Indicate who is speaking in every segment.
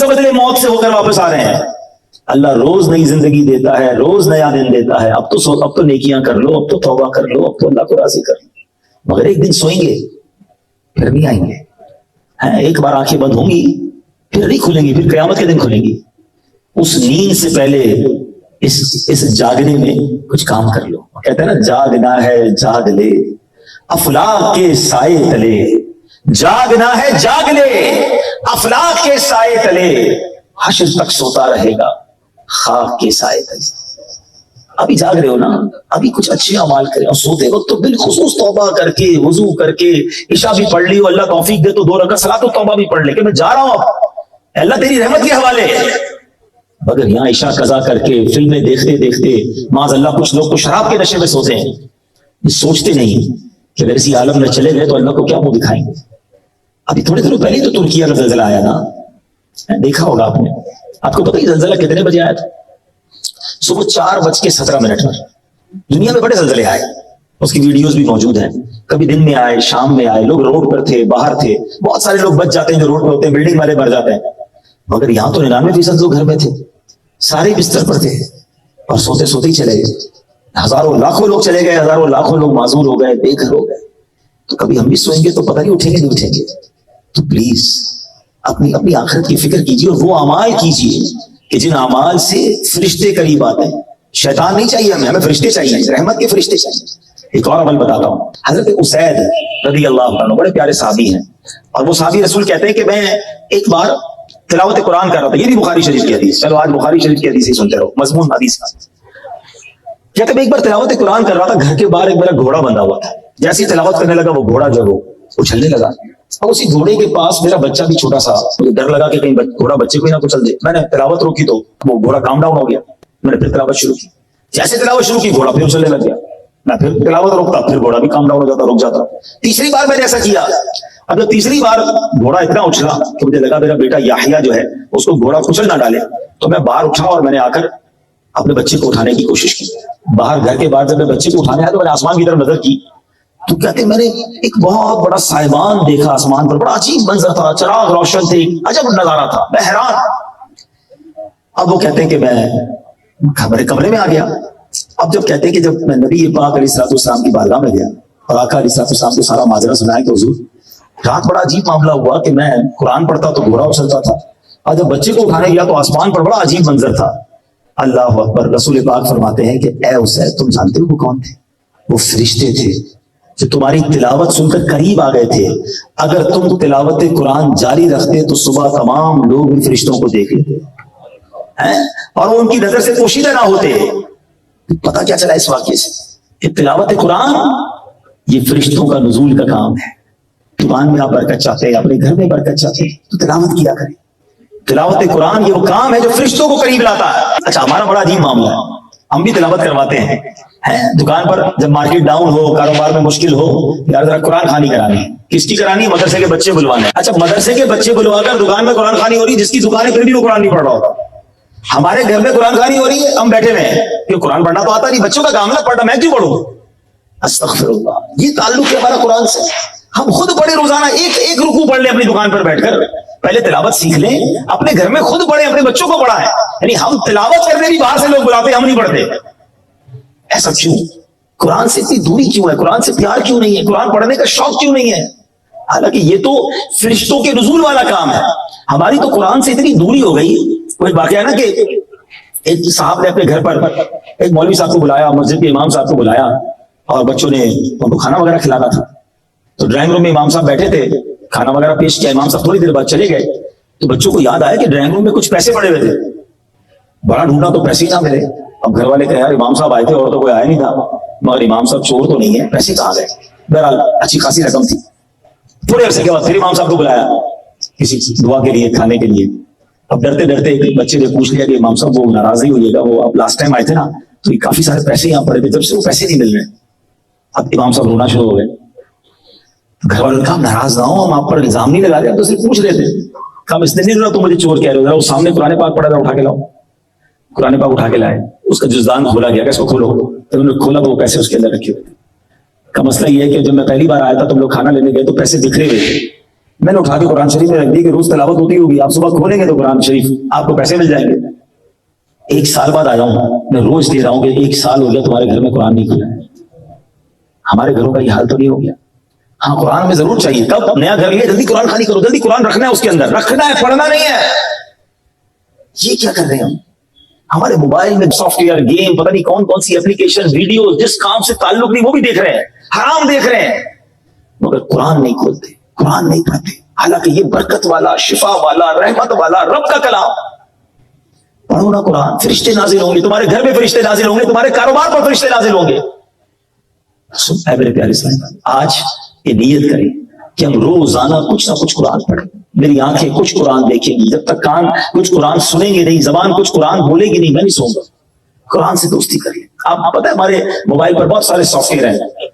Speaker 1: से बदले मौत से होकर वापस आ रहे हैं। अल्लाह रोज नई जिंदगी देता है, रोज नया दिन देता है। अब तो नेकियां कर लो, अब तो तौबा कर लो, अब तो अल्लाह को राजी कर लो। मगर एक दिन सोएंगे फिर नहीं आएंगे, हैं? एक बार आंखें बंद होंगी फिर नहीं खुलेंगी, फिर कयामत के दिन खुलेंगी। उस नींद से पहले इस जागने में कुछ काम कर लो। कहते हैं ना, जागना है जाग ले अफलाक के साए तले, जागना है जाग ले अफलाक के साए तले, हश्र तक सोता रहेगा खाक के साए तले। अभी जाग रहे हो ना, अभी कुछ अच्छे अमाल करें और सोते वक्त तो बिलखुसूस तौबा करके, वजू करके, इशा भी पढ़ ली, अल्लाह तौफीक दे तो 2 रकात सलात तो तौबा भी पढ़ ले कि मैं जा रहा हूं, अल्लाह तेरी रहमत के हवाले। मगर यहाँ इशा कजा करके फिल्में देखते देखते माज़अल्लाह कुछ लोग तो शराब के नशे में सोते हैं, ये सोचते नहीं कि अगर इसी आलम में चले गए तो अल्लाह को क्या मुंह दिखाएंगे। अभी थोड़े दिनों पहले तो तुर्किया का ज़लज़ला आया ना, देखा होगा आपने। आपको पता है ज़लज़ला कितने बजे आया था? सुबह 4:17 पर। दुनिया में बड़े ज़लज़ले आए, उसकी वीडियोस भी मौजूद हैं। कभी दिन में आए, शाम में आए, लोग रोड पर थे, बाहर थे। बहुत सारे लोग बच जाते हैं जो रोड पर होते हैं, बिल्डिंग वाले मर जाते हैं। मगर यहाँ तो 99% लोग घर में थे, सारे बिस्तर पर थे और सोते सोते ही चले गए। हजारों लाखों लोग चले गए, हजारों लाखों लोग माजूर हो गए, बेघर हो गए। तो कभी हम भी सोएंगे तो पता नहीं उठेंगे नहीं उठेंगे। तो प्लीज अपनी आखिरत की फिक्र कीजिए और वो अमाल कीजिए कि जिन अमाल से फरिश्ते करीब आते हैं। शैतान नहीं चाहिए हमें फरिश्ते चाहिए, रहमत के फरिश्ते चाहिए। एक और अमल बताता हूँ। हजरत उसैद रज़ी अल्लाह अन्हु बड़े प्यारे साहबी हैं, और वो साहबी रसूल कहते हैं कि मैं एक बार तिलावत कुरान कर रहा था। ये भी बुखारी शरीफ की हदीस, चलो आज बुखारी शरीफ की हदीस ही सुनते रहो, मजमून हदीस का। कहते मैं एक बार तिलावत कुरान कर रहा था, घर के बाहर एक मेरा घोड़ा बंधा हुआ था। जैसे ही तिलावत करने लगा वो घोड़ा जो वो उछलने लगा, और उसी घोड़े के पास मेरा बच्चा भी छोटा सा। मुझे डर लगा कि कहीं घोड़ा बच्चे को ही ना कुचल दे। मैंने तिलावत रोकी तो वो घोड़ा काम डाउन हो गया। मैंने फिर तिलावत शुरू की, जैसे तिलावत शुरू की घोड़ा फिर उछलने लग गया। मैं फिर तिलावत रोकता, फिर घोड़ा भी काम डाउन हो जाता, रुक जाता। तीसरी बार मैंने ऐसा किया। अब जब तीसरी बार घोड़ा इतना उछला कि मुझे लगा मेरा बेटा याहिया जो है उसको घोड़ा कुचल ना डाले, तो मैं बाहर उठा और मैंने आकर अपने बच्चे को उठाने की कोशिश की। बाहर घर के बाहर जब मैं बच्चे को उठाने आया तो मैंने आसमान की तरफ नजर की, तो कहते मैंने एक बहुत बड़ा साहिबान देखा आसमान पर। बड़ा अजीब मंजर था, चिराग रोशन थे, अजब नजारा था, मैं हैरान। अब वो कहते हैं कि मैं हमारे कमरे में आ गया। अब जब कहते हैं कि जब मैं नबी पाक अलैहिस्सलाम की बारगाह में गया और आका अलैहिस्सलाम को सारा माजरा सुनाया कि हुजूर रात बड़ा अजीब मामला हुआ कि मैं कुरान पढ़ता तो घोड़ा उछलता था, और जब बच्चे को उठाने गया तो आसमान पर बड़ा अजीब मंजर था। अल्लाह अकबर। रसूल पाक फरमाते हैं कि ए उसैद, तुम जानते हो वो कौन थे? वो फरिश्ते थे जो तुम्हारी तिलावत सुनकर करीब आ गए थे। अगर तुम तिलावत कुरान जारी रखते तो सुबह तमाम लोग उन फरिश्तों को देख लेते हैं और वो उनकी नजर से पोशीदा ना होते। पता क्या चला इस वाक्य से कि तिलावत कुरान ये फरिश्तों का नुज़ूल का काम है। दुकान में आप बरकत चाहते हैं, अपने घर में बरकत चाहते हैं तो तिलावत किया करें। तिलावत कुरान ये वो काम है जो फरिश्तों को करीब लाता है। अच्छा, हमारा बड़ा अजीब मामला है, हम भी तिलावत करवाते हैं दुकान पर। जब मार्केट डाउन हो, कारोबार में मुश्किल हो, यार जरा कुरान खानी करानी है। किसकी करानी? मदरसे के बच्चे बुलवाने। अच्छा, मदरसे के बच्चे बुलवाकर दुकान में कुरान खानी हो रही, जिसकी दुकान है फिर भी वो कुरान नहीं पढ़ रहा होता। हमारे घर में कुरान खानी हो रही है, हम बैठे हुए हैं कि कुरान पढ़ना तो आता नहीं, बच्चों का काम है पढ़ना, मैं क्यों पढ़ूं? अस्तगफिरुल्लाह। ये ताल्लुक है हमारा कुरान से। हम खुद पढ़े, रोजाना एक रुकू पढ़ ले अपनी दुकान पर बैठकर। पहले तिलावत सीख लें, अपने घर में खुद पढ़े, अपने बच्चों को पढ़ाएं। यानी हम तिलावत करने भी बाहर से लोग बुलाते हैं, हम नहीं पढ़ते। ऐसा क्यों? कुरान से इतनी दूरी क्यों है? कुरान से प्यार क्यों नहीं है? कुरान पढ़ने का शौक क्यों नहीं है? हालांकि ये तो फरिश्तों के नुज़ूल वाला काम है। हमारी तो कुरान से इतनी दूरी हो गई। कोई वाकया है ना कि एक साहब ने अपने घर पर एक मौलवी साहब को बुलाया, मस्जिद के इमाम साहब को बुलाया, और बच्चों ने उनको खाना वगैरह खिलाना था। तो ड्राइंग रूम में इमाम साहब बैठे थे, खाना वगैरह पेश किया। इमाम साहब थोड़ी देर बाद चले गए तो बच्चों को याद आया कि ड्राइंग रूम में कुछ पैसे पड़े हुए थे। बड़ा ढूंढा तो पैसे ही ना मिले। अब घर वाले कहे यार इमाम साहब आए थे और तो कोई आया नहीं था, मगर इमाम साहब चोर तो नहीं है, पैसे कहाँ गए? बहरहाल अच्छी खासी रकम थी। थोड़े अरसे के बाद फिर इमाम साहब को बुलाया किसी दुआ के लिए, खाने के लिए। अब डरते डरते एक बच्चे ने पूछ लिया कि इमाम साहब वो नाराज नहीं होइएगा, वो अब लास्ट टाइम आए थे ना तो ये काफी सारे पैसे यहाँ पड़े थे, जब से वो पैसे नहीं मिल रहे। अब इमाम साहब रोना शुरू हो गए। घर वालों ने कहा नाराज ना हो, हम आप पर इल्जाम नहीं लगा रहे, हम तो सिर्फ पूछ रहे थे। कम इसने नहीं रहा तो मुझे चोर कह रहे हो, सामने कुरान पाक पड़ा था, उठा के लाओ। कुरान पाक उठा के लाए, उसका जुज़दान खोला गया, कैसे खोलो? तो उन्होंने खोला तो वो पैसे उसके अंदर रखे हुए थे। का मसला ये है कि जब मैं पहली बार आया था तुम लोग खाना लेने गए तो पैसे बिखरे हुए थे, मैंने उठा के कुरान शरीफ में रख दी कि रोज तलावत होती होगी, आप सुबह खोलेंगे तो कुरान शरीफ आपको पैसे मिल जाएंगे। 1 साल बाद आया हूं, मैं रोज दे रहा हूं कि 1 साल हो गया तुम्हारे घर में कुरान नहीं खुला है। हमारे घरों का ये हाल तो नहीं हो गया? हाँ, कुरान में जरूर चाहिए। कब नया घर लिया जल्दी कुरान खाली करो, जल्दी कुरान रखना है, उसके अंदर रखना है, पढ़ना नहीं है। ये क्या कर रहे हैं हम? हमारे मोबाइल में सॉफ्टवेयर, गेम, पता नहीं कौन कौन सी एप्लीकेशन, वीडियो, जिस काम से ताल्लुक नहीं वो भी देख रहे हैं, हराम देख रहे हैं, मगर कुरान नहीं खोलते, कुरान नहीं पढ़ते। हालांकि ये बरकत वाला, शिफा वाला, रहमत वाला रब का कलाम। पढ़ो ना कुरान, फरिश्ते नाजिल होंगे तुम्हारे घर में, फरिश्ते नाजिल होंगे तुम्हारे कारोबार पर, फरिश्ते नाजिल होंगे। मेरे प्यारे इस्लाम, आज ये नियत करें कि हम रोजाना कुछ ना कुछ कुरान पढ़ें। मेरी आंखें कुछ कुरान देखेंगी, जब तक कान कुछ कुरान सुनेंगे नहीं, जबान कुछ कुरान बोलेगी नहीं, मैं नहीं सोऊंगा। कुरान से दोस्ती करिए। आप पता है हमारे मोबाइल पर बहुत सारे सॉफ्टवेयर हैं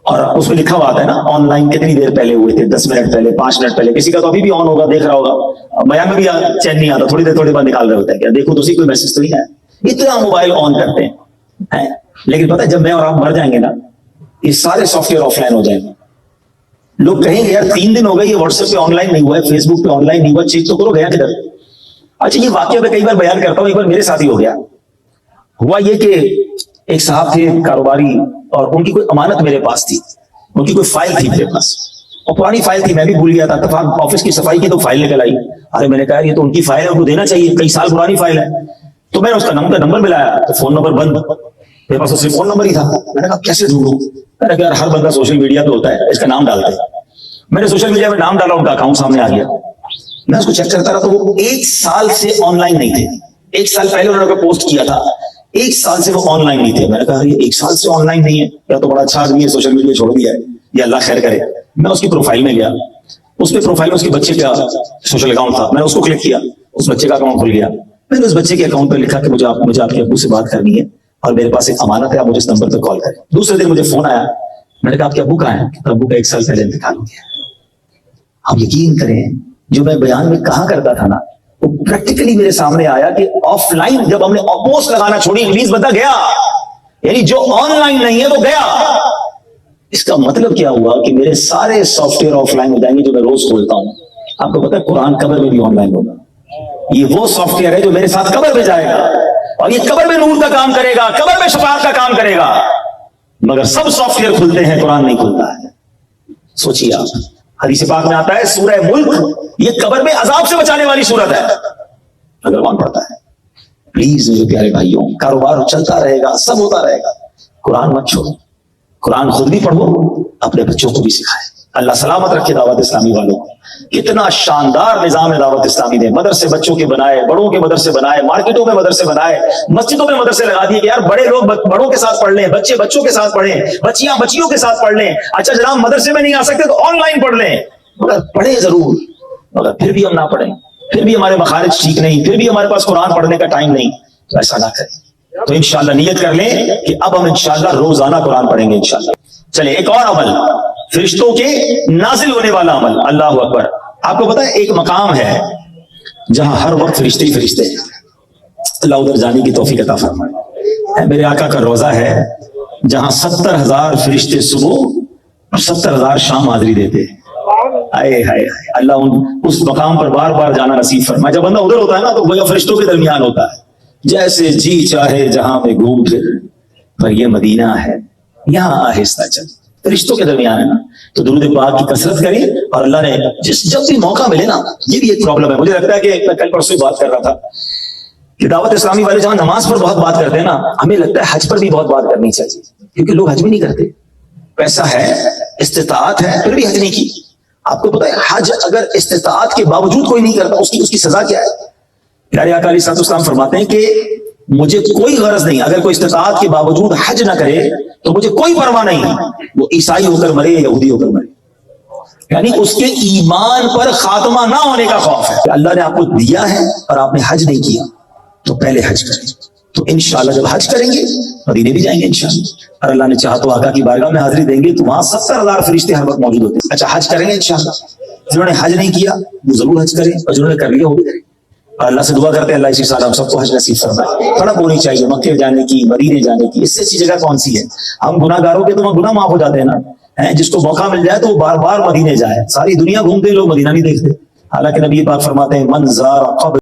Speaker 1: और उसमें लिखा हुआ आता है ना ऑनलाइन कितनी देर पहले हुए थे, 10 मिनट पहले, 5 मिनट पहले। किसी का तो अभी भी ऑन होगा, देख रहा होगा, बयान में भी चैन नहीं आता, थोड़ी देर बाद निकाल रहे होते हैं, क्या देखो तो कोई मैसेज तो नहीं है। इतना मोबाइल ऑन करते हैं, लेकिन पता है जब मैं और आप मर जाएंगे ना, ये सारे सॉफ्टवेयर ऑफलाइन हो जाएंगे। लोग कहेंगे यार 3 दिन हो गए ये व्हाट्सएप पे ऑनलाइन नहीं हुआ है, फेसबुक पे ऑनलाइन नहीं हुआ, चेक तो करो गया किधर। अच्छा, ये वाकया मैं कई बार बयान करता हूं, एक बार मेरे साथ ही हो गया। हुआ ये कि एक साहब थे कारोबारी और उनकी कोई अमानत मेरे पास थी, उनकी कोई फाइल थी मेरे पास और पुरानी फाइल थी, मैं भी भूल गया था। तफाक ऑफिस की सफाई की तो फाइल निकल आई। अरे मैंने कहा ये तो उनकी फाइल है, उनको देना चाहिए, कई साल पुरानी फाइल है। तो मैंने उसका नंबर मिलाया तो फोन नंबर बंद, मेरे पास सिर्फ फोन नंबर ही था। मैंने कहा कैसे ढूंढूं? मैंने कहा हर बंदा सोशल मीडिया पे होता है, इसका नाम डालते हैं। मैंने सोशल मीडिया में नाम डाला, उनका अकाउंट सामने आ गया। मैं उसको चेक करता रहा तो वो 1 साल से ऑनलाइन नहीं थे। 1 साल पहले उन्होंने पोस्ट किया था, 1 साल से वो ऑनलाइन नहीं थे। मैंने कहा ये 1 साल से ऑनलाइन नहीं है, या तो बड़ा अच्छा आदमी है, सोशल मीडिया छोड़ दिया है, या अल्लाह खैर करे। मैं उसकी प्रोफाइल में गया, उसमें प्रोफाइल में उसके बच्चे का सोशल अकाउंट था। मैंने उसको क्लिक किया, उस बच्चे का अकाउंट खुल गया। मैंने उस बच्चे के अकाउंट पर लिखा कि मुझे आपके अब्बू से बात करनी है और मेरे पास एक अमानत है, आप मुझे इस नंबर पर कॉल करें। दूसरे दिन मुझे फोन आया, मैंने कहा आपके अब्बू कहाँ है? अब्बू का 1 साल पहले इंतकाल हो गया। आप यकीन करें, जो मैं बयान में कहा करता था ना, वो प्रैक्टिकली मेरे सामने आया कि ऑफलाइन जब हमने पोस्ट लगाना छोड़ी, इंग्लिश बंदा गया, यानी जो ऑनलाइन नहीं है वो गया। इसका मतलब क्या हुआ कि मेरे सारे सॉफ्टवेयर ऑफलाइन हो जाएंगे जो मैं रोज खोलता हूं। आपको पता है कुरान कब्र में भी ऑनलाइन होगा। ये वो सॉफ्टवेयर है जो मेरे साथ कब्र में जाएगा और ये कब्र में नूर का काम करेगा, कब्र में शफाअत का काम करेगा। मगर सब सॉफ्टवेयर खुलते हैं, कुरान नहीं खुलता है। सोचिए आप, हदीस पाक में आता है सूरह मुल्क ये कब्र में अजाब से बचाने वाली सूरत है, अगर कौन पढ़ता है। प्लीज मेरे प्यारे भाइयों, कारोबार चलता रहेगा, सब होता रहेगा, कुरान मत छोड़ो। कुरान खुद भी पढ़ो, अपने बच्चों को भी सिखाएं। अल्लाह सलामत रखे दावत इस्लामी वालों को। कितना शानदार निजाम है दावत इस्लामी ने। मदरसे बच्चों के बनाए, बड़ों के मदरसे बनाए, मार्केटों में मदरसे बनाए, मस्जिदों में मदरसे लगा दिए कि यार बड़े लोग बड़ों के साथ पढ़ लें, बच्चे बच्चों के साथ पढ़ें, बच्चियां बच्चियों के साथ पढ़ लें। अच्छा जनाब मदरसे में नहीं आ सकते तो ऑनलाइन पढ़ लें, मगर पढ़े जरूर। मगर फिर भी हम ना पढ़ें, फिर भी हमारे मखारिज ठीक नहीं, फिर भी हमारे पास कुरान पढ़ने का टाइम नहीं, तो ऐसा ना करें। तो इंशाल्लाह नियत कर लें कि अब हम इंशाल्लाह रोजाना कुरान पढ़ेंगे इंशाल्लाह। चले एक और अमल, फरिश्तों के नाजिल होने वाला अमल। अल्लाह अकबर। आपको पता है एक मकाम है जहां हर वक्त फरिश्ते ही फरिश्ते हैं। अल्लाह उधर जाने की तौफीक अता फरमाए। मेरे आका का रोजा है जहां 70,000 फरिश्ते सुबह और 70,000 शाम हाजिरी देते हैं। आए हाय अल्लाह उस मकाम पर बार बार जाना नसीब फरमाए। जब बंदा उधर होता है ना तो गोया फरिश्तों के दरमियान होता है। जैसे जी चाहे जहां में घूम फिर, पर ये मदीना है यहाँ आहिस्ता चल। फरिश्तों के दरमियान है ना, तो दुरूद पाक की कसरत करें। और अल्लाह ने जब भी मौका मिले ना, ये भी एक प्रॉब्लम है। मुझे लगता है कि मैं कल परसों बात कर रहा था कि दावत इस्लामी वाले जहां नमाज पर बहुत बात करते हैं ना, हमें लगता है हज पर भी बहुत बात करनी चाहिए, क्योंकि लोग हज भी नहीं करते। पैसा है, इस्तिताअत है, फिर भी हज नहीं की। आपको पता है हज अगर इस्तिताअत के बावजूद कोई नहीं करता उसकी सजा क्या है? प्यारे आका अलैहिस्सलाम फरमाते हैं कि मुझे कोई गरज नहीं, अगर कोई इस्तिताअत के बावजूद हज ना करे तो मुझे कोई परवाह नहीं, वो ईसाई होकर मरे या यहूदी होकर मरे, यानी उसके ईमान पर खात्मा ना होने का खौफ है। अल्लाह ने आपको दिया है और आपने हज नहीं किया तो पहले हज करें। तो इंशाल्लाह जब हज करेंगे मदीने भी जाएंगे इंशाल्लाह, और अल्लाह ने चाहा तो आका की बारगाह में हाजिरी देंगे तो वहां 70,000 फरिश्ते हर वक्त मौजूद होते हैं। अच्छा हज करेंगे इंशाल्लाह। जिन्होंने हज नहीं किया वो जरूर हज करें, और जिन्होंने कर लिया वो भी करें। और अल्लाह से दुआ करते हैं अल्लाह इसी साल हम सबको हज नसीब फरमाए। तड़प होनी चाहिए मक्के जाने की, मदीने जाने की। इससे अच्छी जगह कौन सी है? हम गुनाहगारों के तो वहां गुनाह माफ हो जाते हैं ना, ہیں جس کو موقع مل جائے تو وہ بار بار مدینے جائے. ساری دنیا گھومتے لوگ مدینہ نہیں دیکھتے. حالانکہ نبی پاک فرماتے ہیں من زار قبر